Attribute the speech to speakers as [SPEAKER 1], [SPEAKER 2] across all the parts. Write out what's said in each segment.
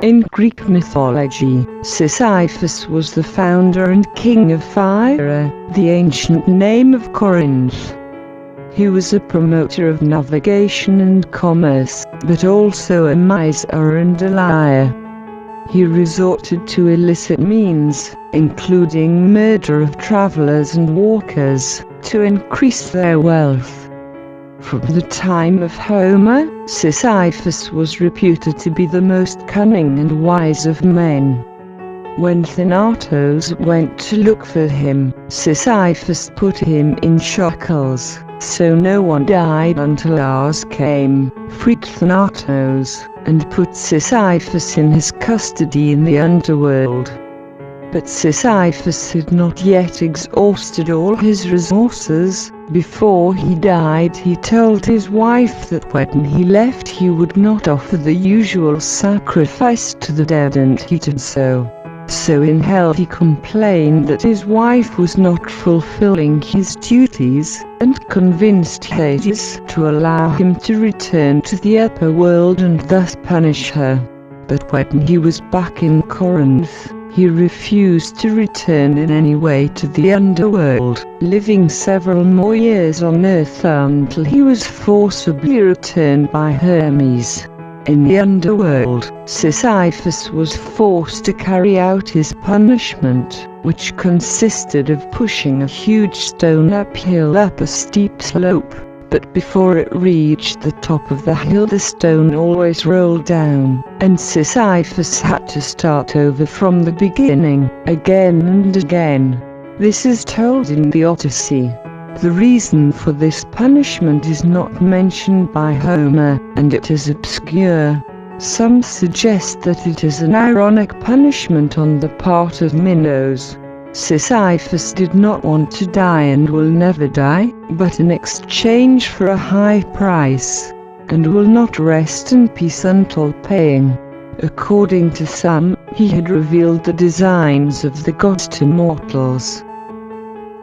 [SPEAKER 1] In Greek mythology, Sisyphus was the founder and king of Phyra, the ancient name of Corinth. He was a promoter of navigation and commerce, but also a miser and a liar. He resorted to illicit means, including murder of travelers and walkers, to increase their wealth. From the time of Homer, Sisyphus was reputed to be the most cunning and wise of men. When Thanatos went to look for him, Sisyphus put him in shackles, so no one died until ours came, freed Thanatos, and put Sisyphus in his custody in the underworld. But Sisyphus had not yet exhausted all his resources. Before he died, he told his wife that when he left he would not offer the usual sacrifice to the dead, and he did so. So in hell he complained that his wife was not fulfilling his duties, and convinced Hades to allow him to return to the upper world and thus punish her. But when he was back in Corinth, he refused to return in any way to the underworld, living several more years on earth until he was forcibly returned by Hermes. In the underworld, Sisyphus was forced to carry out his punishment, which consisted of pushing a huge stone uphill up a steep slope. But before it reached the top of the hill, the stone always rolled down, and Sisyphus had to start over from the beginning, again and again. This is told in the Odyssey. The reason for this punishment is not mentioned by Homer, and it is obscure. Some suggest that it is an ironic punishment on the part of Minos. Sisyphus did not want to die and will never die, but in exchange for a high price, and will not rest in peace until paying. According to some, he had revealed the designs of the gods to mortals.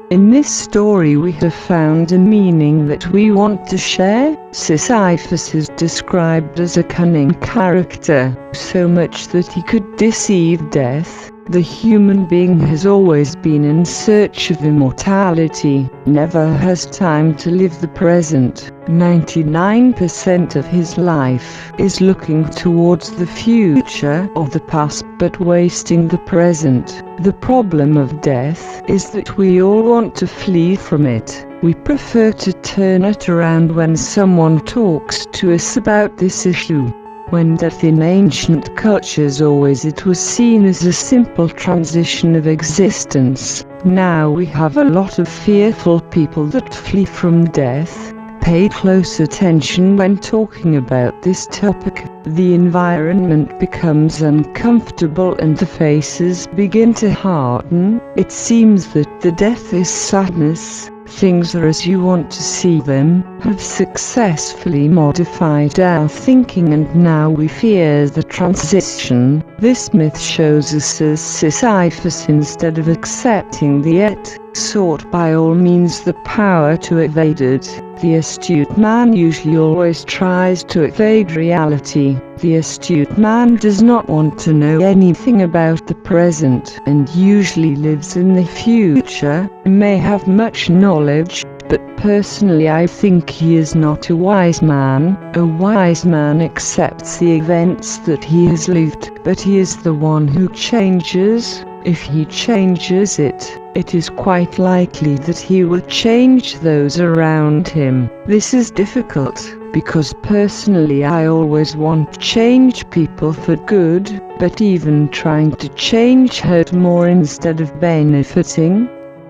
[SPEAKER 1] In this story we have found a meaning that we want to share. Sisyphus is described as a cunning character, so much that he could deceive death. The human being has always been in search of immortality, never has time to live the present. 99% of his life is looking towards the future or the past, but wasting the present. The problem of death is that we all want to flee from it. We prefer to turn it around when someone talks to us about this issue. When death in ancient cultures it was seen as a simple transition of existence. Now we have a lot of fearful people that flee from death. Pay close attention when talking about this topic. The environment becomes uncomfortable and the faces begin to harden. It seems that the death is sadness. Things are as you want to see them, have successfully modified our thinking, and now we fear the transition. This myth shows us as Sisyphus, instead of accepting the yet, sought by all means the power to evade it. The astute man usually always tries to evade reality. The astute man does not want to know anything about the present, and usually lives in the future. He may have much knowledge, but personally I think he is not a wise man. A wise man accepts the events that he has lived, but he is the one who changes. If he changes it, it is quite likely that he will change those around him. This is difficult, because personally I always want to change people for good, but even trying to change hurt more instead of benefiting.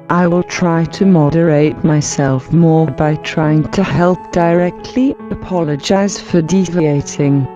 [SPEAKER 1] I will try to moderate myself more by trying to help directly. Apologize for deviating.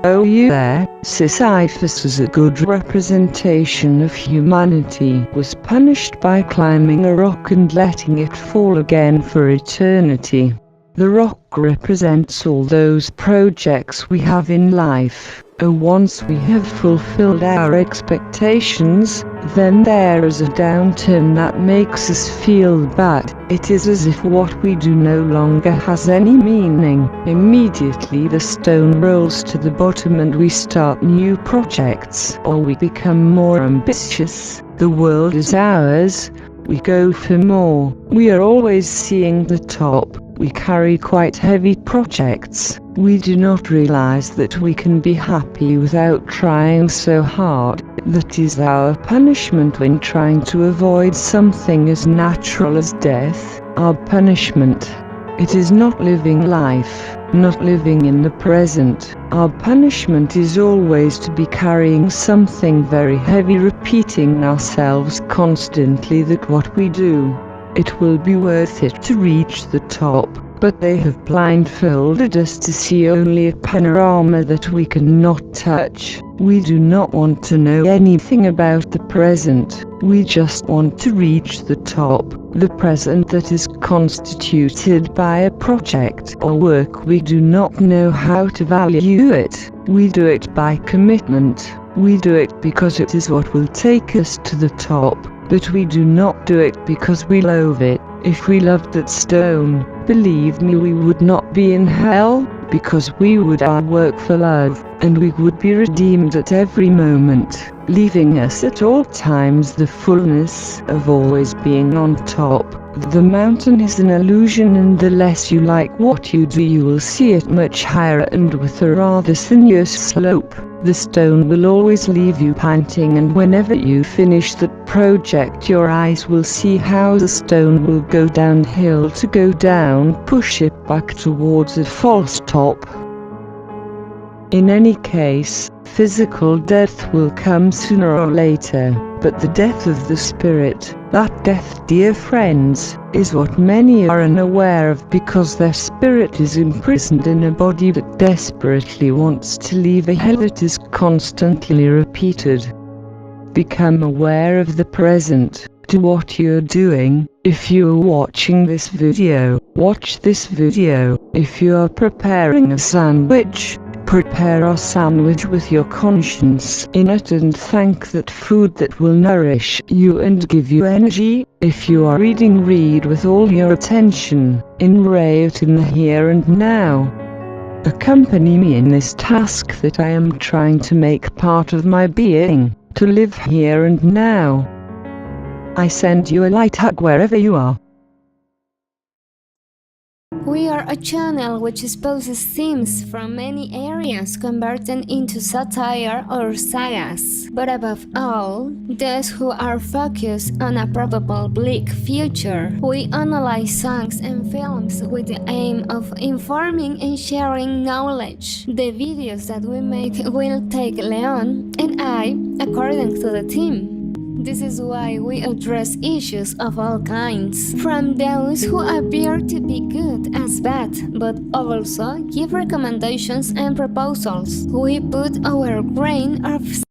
[SPEAKER 1] Oh, you there? Sisyphus was a good representation of humanity. Was punished by climbing a rock and letting it fall again for eternity. The rock represents all those projects we have in life. Once we have fulfilled our expectations, Then there is a downturn that makes us feel bad. It is as if what we do no longer has any meaning. Immediately the stone rolls to the bottom and we start new projects, or we become more ambitious. The world is ours. We go for more. We are always seeing the top. We carry quite heavy projects. We do not realize that we can be happy without trying so hard. That is our punishment when trying to avoid something as natural as death. Our punishment. It is not living life, not living in the present. Our punishment is always to be carrying something very heavy, repeating ourselves constantly that what we do, it will be worth it to reach the top. But they have blindfolded us to see only a panorama that we cannot touch. We do not want to know anything about the present. We just want to reach the top. The present that is constituted by a project or work. We do not know how to value it. We do it by commitment. We do it because it is what will take us to the top. But we do not do it because we love it. If we loved that stone, believe me, we would not be in hell, because we would work for love, and we would be redeemed at every moment, leaving us at all times the fullness of always being on top. The mountain is an illusion, and the less you like what you do, you will see it much higher and with a rather sinuous slope. The stone will always leave you panting, and whenever you finish that project, your eyes will see how the stone will go downhill to go down, push it back towards a false top. In any case, physical death will come sooner or later, but the death of the spirit, that death, dear friends, is what many are unaware of, because their spirit is imprisoned in a body that desperately wants to leave a hell that is constantly repeated. Become aware of the present. Do what you're doing. If you are watching this video, watch this video. If you are preparing a sandwich, prepare a sandwich with your conscience in it and thank that food that will nourish you and give you energy. If you are reading, read with all your attention, enray it in the here and now. Accompany me in this task that I am trying to make part of my being, to live here and now. I send you a light hug wherever you are.
[SPEAKER 2] We are a channel which exposes themes from many areas converted into satire or sagas, but above all, those who are focused on a probable bleak future. We analyze songs and films with the aim of informing and sharing knowledge. The videos that we make will take Leon and I according to the theme. This is why we address issues of all kinds, from those who appear to be good as bad, but also give recommendations and proposals. We put our grain of